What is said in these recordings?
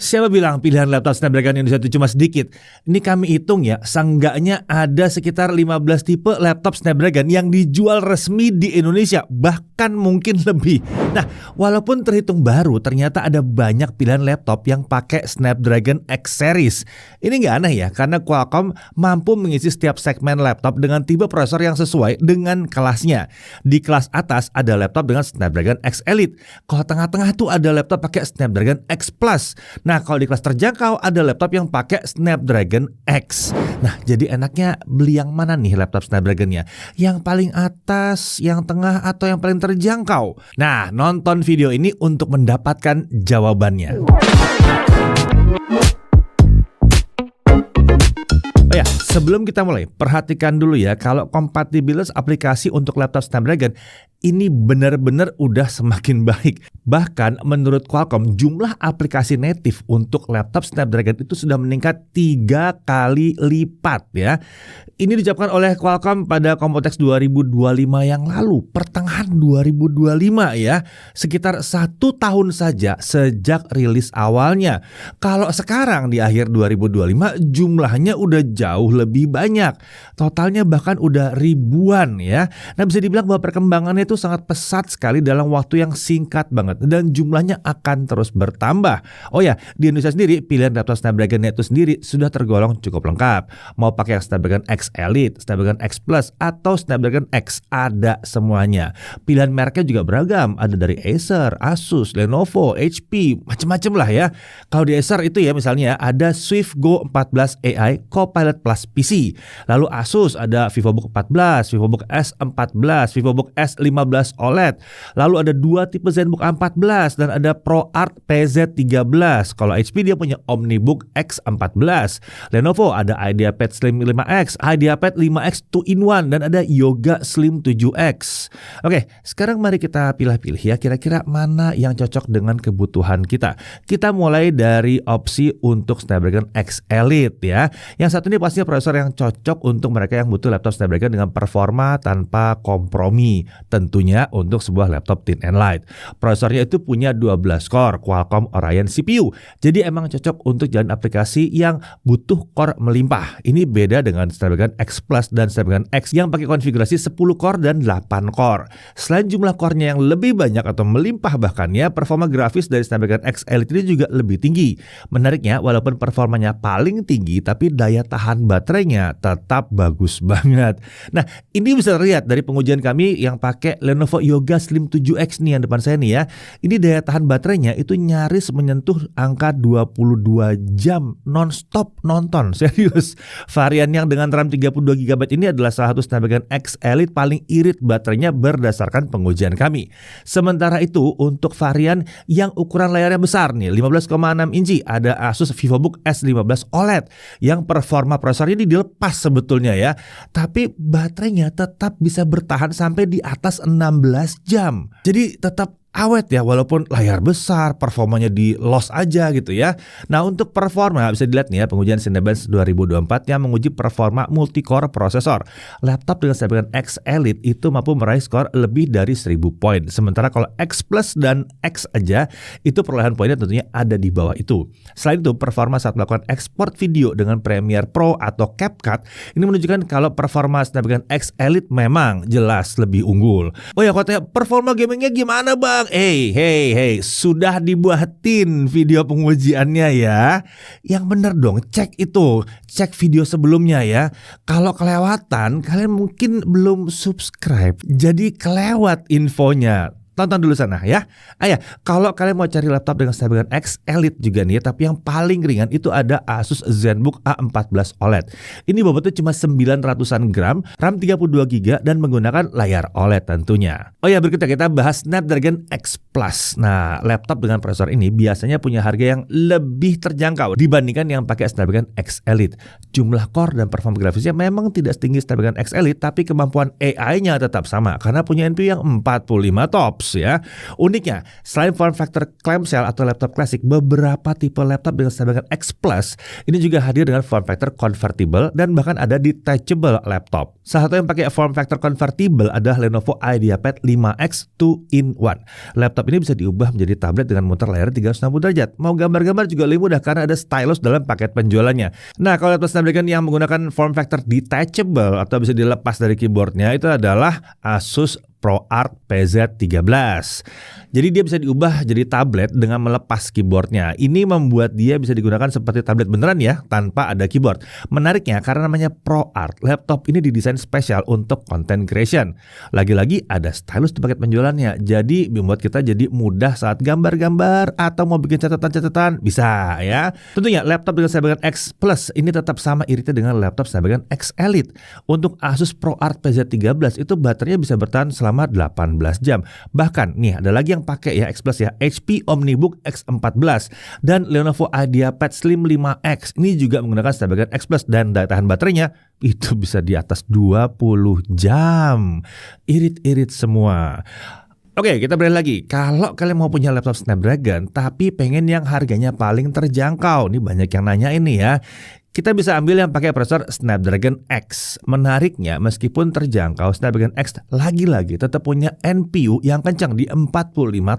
Siapa bilang pilihan laptop Snapdragon Indonesia itu cuma sedikit? Ini kami hitung ya, seenggaknya ada sekitar 15 tipe laptop Snapdragon yang dijual resmi di Indonesia, bahkan mungkin lebih. Nah, walaupun terhitung baru, ternyata ada banyak pilihan laptop yang pakai Snapdragon X Series. Ini nggak aneh ya, karena Qualcomm mampu mengisi setiap segmen laptop dengan tipe prosesor yang sesuai dengan kelasnya. Di kelas atas ada laptop dengan Snapdragon X Elite. Kalau tengah-tengah tuh ada laptop pakai Snapdragon X Plus. Nah, kalau di kelas terjangkau ada laptop yang pakai Snapdragon X. Nah, jadi enaknya beli yang mana nih laptop Snapdragon-nya? Yang paling atas, yang tengah, atau yang paling terjangkau? Nah, nonton video ini untuk mendapatkan jawabannya. Oh ya, sebelum kita mulai, perhatikan dulu ya kalau kompatibilitas aplikasi untuk laptop Snapdragon ini benar-benar udah semakin baik. Bahkan menurut Qualcomm, jumlah aplikasi native untuk laptop Snapdragon itu sudah meningkat 3 kali lipat ya. Ini diucapkan oleh Qualcomm pada Computex 2025 yang lalu, pertengahan 2025 ya. Sekitar 1 tahun saja sejak rilis awalnya. Kalau sekarang di akhir 2025 jumlahnya udah jauh lebih banyak. Totalnya bahkan udah ribuan ya. Nah, bisa dibilang bahwa perkembangannya itu sangat pesat sekali dalam waktu yang singkat banget dan jumlahnya akan terus bertambah. Oh ya, di Indonesia sendiri pilihan laptop Snapdragon itu sendiri sudah tergolong cukup lengkap. Mau pakai yang Snapdragon X Elite, Snapdragon X Plus atau Snapdragon X, ada semuanya. Pilihan mereknya juga beragam, ada dari Acer, Asus, Lenovo, HP, macam-macam lah ya. Kalau di Acer itu ya misalnya ada Swift Go 14 AI Copilot Plus PC. Lalu Asus ada VivoBook 14, VivoBook S14, VivoBook S15 OLED. Lalu ada 2 tipe ZenBook A14 dan ada ProArt PZ13. Kalau HP dia punya OmniBook X14. Lenovo ada IdeaPad Slim 5X, IdeaPad 5X 2-in-1 dan ada Yoga Slim 7X. Oke, sekarang mari kita pilih-pilih ya kira-kira mana yang cocok dengan kebutuhan kita. Kita mulai dari opsi untuk Snapdragon X Elite ya. Yang satu ini pastinya prosesor yang cocok untuk mereka yang butuh laptop Snapdragon dengan performa tanpa kompromi. Tentunya untuk sebuah laptop thin and light. Prosesornya itu punya 12 core Qualcomm Oryon CPU. Jadi emang cocok untuk jalan aplikasi yang butuh core melimpah. Ini beda dengan Snapdragon X Plus dan Snapdragon X yang pakai konfigurasi 10 core dan 8 core. Selain jumlah core-nya yang lebih banyak atau melimpah bahkan ya, performa grafis dari Snapdragon X Elite ini juga lebih tinggi. Menariknya, walaupun performanya paling tinggi tapi daya tahan baterainya tetap bagus banget. Nah, ini bisa terlihat dari pengujian kami yang pakai Lenovo Yoga Slim 7X nih yang depan saya nih ya. Ini daya tahan baterainya itu nyaris menyentuh angka 22 jam non-stop nonton. Serius. Varian yang dengan RAM 32 GB ini adalah salah satu Snapdragon X Elite paling irit baterainya berdasarkan pengujian kami. Sementara itu untuk varian yang ukuran layarnya besar nih 15,6 inci ada Asus VivoBook S15 OLED yang performa prosesornya ini dilepas sebetulnya ya. Tapi baterainya tetap bisa bertahan sampai di atas 16 jam. Jadi tetap awet ya walaupun layar besar, performanya di loss aja gitu ya. Nah, untuk performa bisa dilihat nih ya pengujian Cinebench 2024 yang menguji performa multi-core prosesor. Laptop dengan Snapdragon X Elite itu mampu meraih skor lebih dari 1000 poin. Sementara kalau X Plus dan X aja itu perolehan poinnya tentunya ada di bawah itu. Selain itu, performa saat melakukan ekspor video dengan Premiere Pro atau CapCut ini menunjukkan kalau performa Snapdragon X Elite memang jelas lebih unggul. Oh ya, katanya performa gamingnya gimana bang? Hey, sudah dibuatin video pengujiannya ya. Yang bener dong, cek video sebelumnya ya. Kalau kelewatan, kalian mungkin belum subscribe, jadi kelewat infonya. Tonton dulu sana ya. Kalau kalian mau cari laptop dengan Snapdragon X Elite juga nih, tapi yang paling ringan itu ada Asus ZenBook A14 OLED. Ini bobotnya cuma 900-an gram, RAM 32 GB dan menggunakan layar OLED tentunya. Oh ya, berikutnya kita bahas Snapdragon X Plus. Nah, laptop dengan prosesor ini biasanya punya harga yang lebih terjangkau dibandingkan yang pakai Snapdragon X Elite. Jumlah core dan performa grafisnya memang tidak setinggi Snapdragon X Elite, tapi kemampuan AI-nya tetap sama karena punya NPU yang 45 TOPS. terus ya. Uniknya, selain form factor clamshell atau laptop klasik, beberapa tipe laptop dengan Snapdragon X Plus ini juga hadir dengan form factor convertible dan bahkan ada detachable laptop. Salah satu yang pakai form factor convertible adalah Lenovo IdeaPad 5X 2-in-1. Laptop ini bisa diubah menjadi tablet dengan muter layar 360 derajat. Mau gambar-gambar juga lebih mudah karena ada stylus dalam paket penjualannya. Nah, kalau laptop Snapdragon yang menggunakan form factor detachable atau bisa dilepas dari keyboardnya itu adalah Asus ProArt PZ13. Jadi dia bisa diubah jadi tablet dengan melepas keyboardnya. Ini membuat dia bisa digunakan seperti tablet beneran ya, tanpa ada keyboard. Menariknya karena namanya ProArt, laptop ini didesain spesial untuk content creation. Lagi-lagi ada stylus di paket penjualannya. Jadi membuat kita jadi mudah saat gambar-gambar atau mau bikin catatan-catatan bisa ya. Tentunya laptop dengan Snapdragon X Plus ini tetap sama iritnya dengan laptop Snapdragon X Elite. Untuk Asus ProArt PZ13 itu baterainya bisa bertahan selama 18 jam. Bahkan nih ada lagi yang pakai ya X Plus ya, HP OmniBook X14 dan Lenovo IdeaPad Slim 5X ini juga menggunakan Snapdragon X Plus dan daya tahan baterainya itu bisa di atas 20 jam. Irit-irit semua. Oke, kita beralih lagi. Kalau kalian mau punya laptop Snapdragon tapi pengen yang harganya paling terjangkau, nih banyak yang nanya ini ya. Kita bisa ambil yang pakai prosesor Snapdragon X. Menariknya, meskipun terjangkau, Snapdragon X lagi-lagi tetap punya NPU yang kencang di 45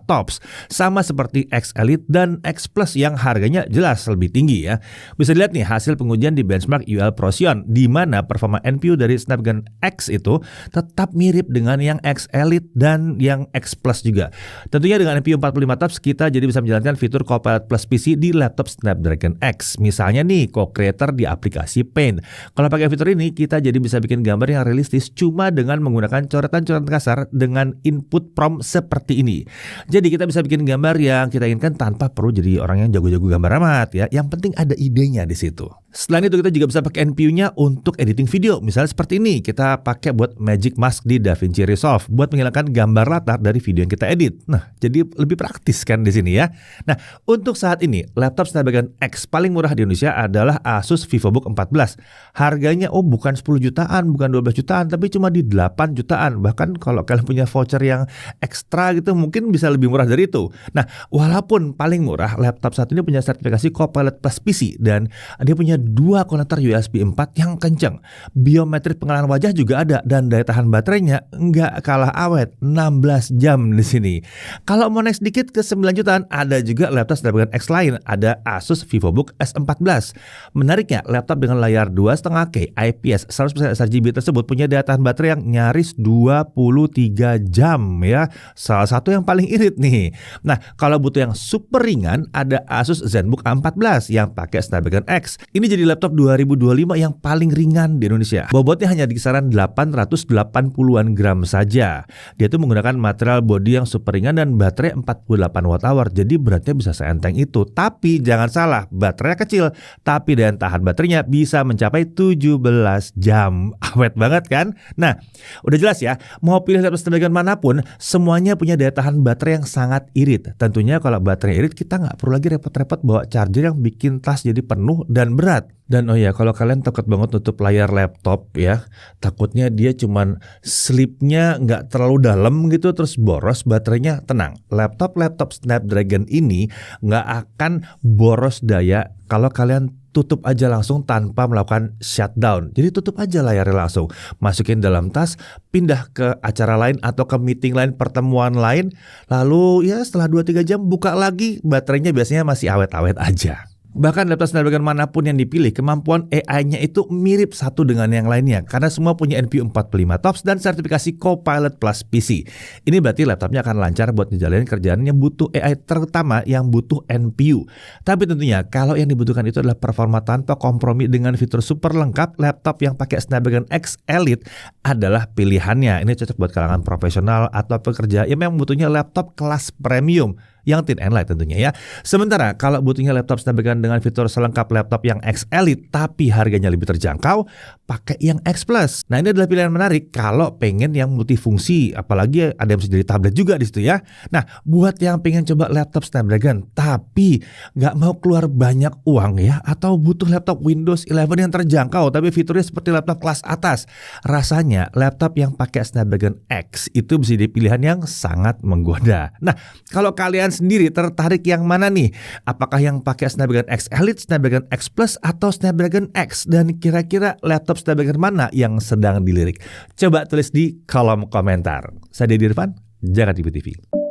TOPS. Sama seperti X Elite dan X Plus yang harganya jelas lebih tinggi ya. Bisa dilihat nih hasil pengujian di benchmark UL Procyon, di mana performa NPU dari Snapdragon X itu tetap mirip dengan yang X Elite dan yang X Plus juga. Tentunya dengan NPU 45 TOPS, kita jadi bisa menjalankan fitur Copilot Plus PC di laptop Snapdragon X. Misalnya nih, Co-Creator di aplikasi Paint. Kalau pakai fitur ini, kita jadi bisa bikin gambar yang realistis cuma dengan menggunakan coretan-coretan kasar dengan input prompt seperti ini. Jadi kita bisa bikin gambar yang kita inginkan tanpa perlu jadi orang yang jago-jago gambar amat ya. Yang penting ada idenya di situ. Selain itu kita juga bisa pakai NPU-nya untuk editing video. Misalnya seperti ini, kita pakai buat Magic Mask di DaVinci Resolve buat menghilangkan gambar latar dari video yang kita edit. Nah, jadi lebih praktis kan di sini ya. Nah, untuk saat ini laptop Snapdragon X paling murah di Indonesia adalah Asus VivoBook 14. Harganya bukan 10 jutaan, bukan 12 jutaan, tapi cuma di 8 jutaan. Bahkan kalau kalian punya voucher yang ekstra gitu mungkin bisa lebih murah dari itu. Nah, walaupun paling murah, laptop saat ini punya sertifikasi Copilot Plus PC dan dia punya 2 konektor USB 4 yang kencang. Biometrik pengenalan wajah juga ada dan daya tahan baterainya nggak kalah awet, 16 jam di sini. Kalau mau naik sedikit ke 9 jutaan, ada juga laptop Snapdragon X lain, ada Asus VivoBook S14. Menariknya, laptop dengan layar 2,5K IPS 100% sRGB tersebut punya daya tahan baterai yang nyaris 23 jam ya. Salah satu yang paling irit nih. Nah, kalau butuh yang super ringan, ada Asus ZenBook A14 yang pakai Snapdragon X. Ini jadi laptop 2025 yang paling ringan di Indonesia. Bobotnya hanya di kisaran 880-an gram saja. Dia tuh menggunakan material bodi yang super ringan dan baterai 48 Wh. Jadi beratnya bisa seenteng itu. Tapi jangan salah, baterainya kecil, tapi daya tahan baterainya bisa mencapai 17 jam. Awet banget kan? Nah, udah jelas ya, mau pilih laptop Snapdragon manapun, semuanya punya daya tahan baterai yang sangat irit. Tentunya kalau baterai irit, kita nggak perlu lagi repot-repot bawa charger yang bikin tas jadi penuh dan berat. Dan kalau kalian takut banget tutup layar laptop ya, takutnya dia cuman slipnya nggak terlalu dalam gitu terus boros baterainya, tenang. Laptop Snapdragon ini nggak akan boros daya kalau kalian tutup aja langsung tanpa melakukan shutdown. Jadi tutup aja layarnya langsung, masukin dalam tas, pindah ke acara lain atau ke meeting lain, pertemuan lain, lalu ya setelah 2-3 jam buka lagi, baterainya biasanya masih awet-awet aja. Bahkan laptop Snapdragon manapun yang dipilih, kemampuan AI-nya itu mirip satu dengan yang lainnya karena semua punya NPU 45 TOPS dan sertifikasi Copilot Plus PC. Ini berarti laptopnya akan lancar buat ngejalanin kerjaan yang butuh AI, terutama yang butuh NPU. Tapi tentunya kalau yang dibutuhkan itu adalah performa tanpa kompromi dengan fitur super lengkap, laptop yang pakai Snapdragon X Elite adalah pilihannya. Ini cocok buat kalangan profesional atau pekerja yang memang butuhnya laptop kelas premium yang thin and light tentunya ya. Sementara kalau butuhnya laptop Snapdragon dengan fitur selengkap laptop yang X Elite tapi harganya lebih terjangkau, pakai yang X Plus. Nah, ini adalah pilihan menarik kalau pengen yang multifungsi, apalagi ada yang bisa jadi tablet juga di situ ya. Nah, buat yang pengen coba laptop Snapdragon tapi nggak mau keluar banyak uang ya, atau butuh laptop Windows 11 yang terjangkau tapi fiturnya seperti laptop kelas atas, rasanya laptop yang pakai Snapdragon X itu bisa jadi pilihan yang sangat menggoda. Nah, kalau kalian sendiri tertarik yang mana nih? Apakah yang pakai Snapdragon X Elite, Snapdragon X Plus, atau Snapdragon X? Dan kira-kira laptop Snapdragon mana yang sedang dilirik? Coba tulis di kolom komentar. Saya Deddy Irfan, Jakarta TV.